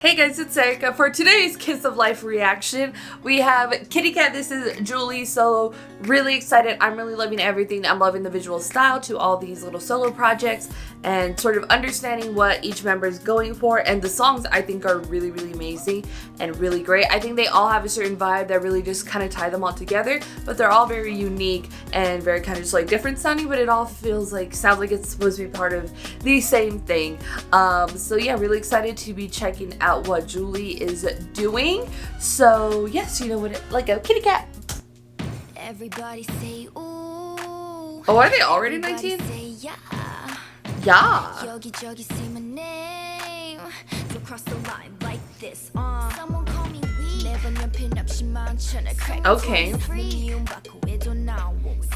Hey guys, it's Erika. For today's Kiss of Life reaction, we have Kitty Cat. This is Julie's solo. Really excited. I'm really loving everything. I'm loving the visual style to all these little solo projects and sort of understanding what each member is going for. And the songs I think are really, really amazing and really great. I think they all have a certain vibe that really just kind of tie them all together, but they're all very unique and very kind of just like different sounding, but it all sounds like it's supposed to be part of the same thing. So yeah, really excited to be checking out what Julie is doing. So yes, you know what, like a kitty cat. Everybody say ooh. Oh, are they already 19? Yeah. 여기저기 say my name. Don't cross the line like this. Someone call me weak. 매번 연필 없이 많잖아. Okay.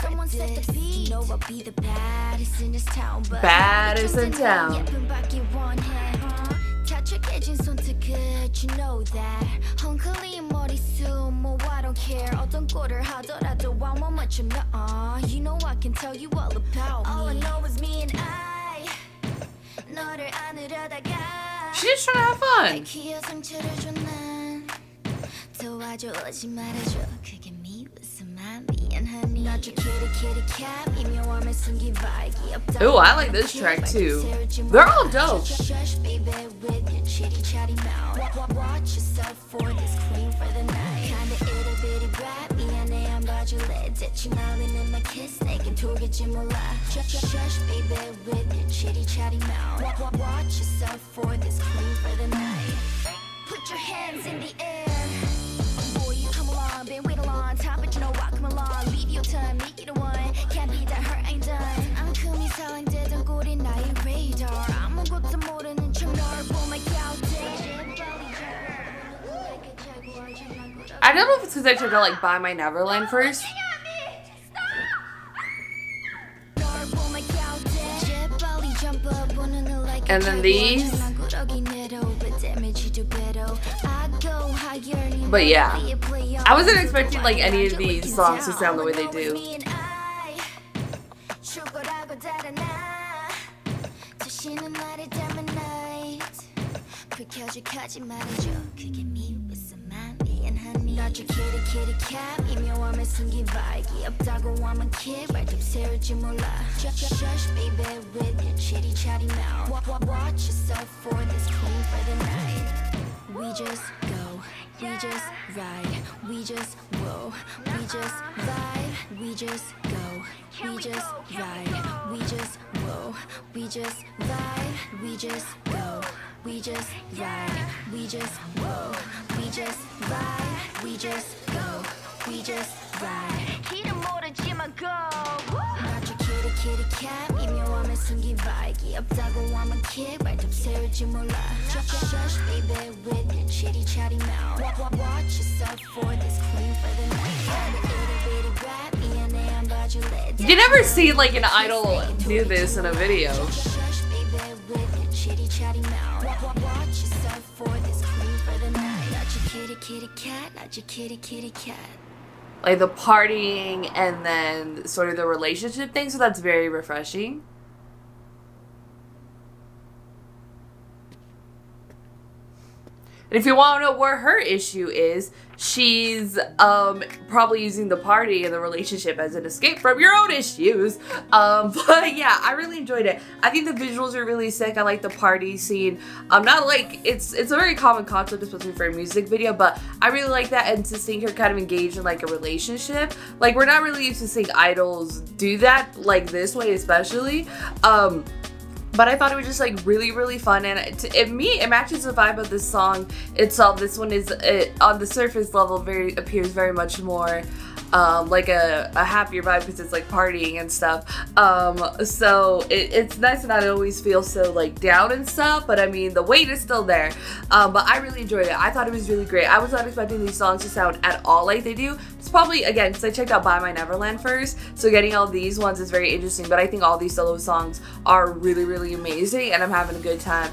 Someone set the beat. You know I'll be the baddest in this town. Baddest in town. 착해진 손끝, you know that. 헝클린 머리숱, 뭐 I don't care. 어떤 꼴을 하더라도 I want much of you know I can tell you all about me. All I know is me and I. 너를 안으려다가. She's just trying to have fun. 기어 상처를 줘 난. 도와줘 오지 말아줘. 그게 미웠으면 미안하니. 나줘 kitty cat. 미묘함을 숨긴 vibe. Ooh, I like this track too. They're all dope. Chitty chatty mouth. Watch yourself for this queen for the night. Kinda itty bitty brat. 미안해 안 봐줄래. 대충 날리는 my kiss. 내겐 돌겠지 몰라. Shush baby with your chitty chatty mouth. Watch yourself for this queen for the night. Put your hands in the air. Boy, you come along. Been waiting a long time, but you know what? Come along. Leave your time, make it a one. Can't be that hurt, ain't done. 앙큼이 사랑되던 꼴이 나의 radar. 아무것도 모르는 척 널 보면 I don't know if it's because I tried to like buy my Neverland first. And then these. But yeah, I wasn't expecting like any of these songs to sound the way they do. 나줘 kitty cat 미묘함을 숨긴 vibe 없다고 하면 kid right up 세울지 몰라 Shush baby with your chitty chatty mouth Watch yourself for this queen for the night We just go, we just ride We just whoa, we just vibe We just go, we just ride We just whoa, we just vibe We just go, we just ride We just whoa, we just vibe We just go, we just ride 길은 모르지만 go 나줘 kitty cat 미묘함을 숨긴 vibe 없다고 하면 kid right up 세울지 몰라 Shush baby with your chitty chatty mouth Watch yourself for this queen for the night itty bitty brat 미안해 안 봐줄래 You never see like an idol do this in a video. Shush baby with your chitty chatty mouth Watch yourself for this queen for the night 나줘 kitty cat 나줘 kitty cat Like the partying and then sort of the relationship thing, so that's very refreshing. And if you want to know where her issue is, she's probably using the party and the relationship as an escape from your own issues. But yeah, I really enjoyed it. I think the visuals are really sick. I like the party scene. Not like it's a very common concept, especially for a music video, but I really like that. And to seeing her kind of engage in like a relationship, like we're not really used to seeing idols do that like this way, especially. But I thought it was just like really, really fun, and it matches the vibe of this song itself. This one is on the surface level appears very much more like a happier vibe because it's like partying and stuff. So it's nice to not always feel so like down and stuff, but I mean the weight is still there. But I really enjoyed it. I thought it was really great. I was not expecting these songs to sound at all like they do. It's probably, again, because I checked out Buy My Neverland first, so getting all these ones is very interesting, but I think all these solo songs are really, really amazing, and I'm having a good time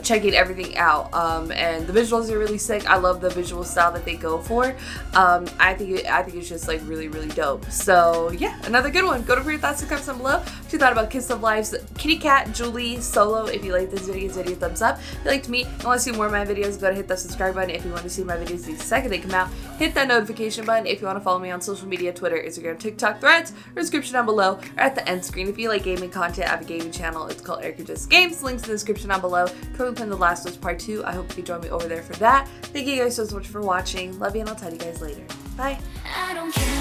checking everything out. And the visuals are really sick. I love the visual style that they go for. I think it's just like really, really dope. So yeah, another good one. Go to your thoughts and comments down below. what you thought about Kisoblife's kitty cat, Julie, solo. If you like this video, a thumbs up. If you liked me and want to see more of my videos, go ahead and hit that subscribe button. If you want to see my videos the second they come out, hit that notification button. If you want to follow me on social media, Twitter, Instagram, TikTok, Threads, or description down below, or at the end screen. If you like gaming content, I have a gaming channel. It's called Erika Just Games. Links in the description down below. Currently playing The Last of Us Part 2. I hope you can join me over there for that. Thank you guys so much for watching. Love you, and I'll tell you guys later. Bye. I don't care.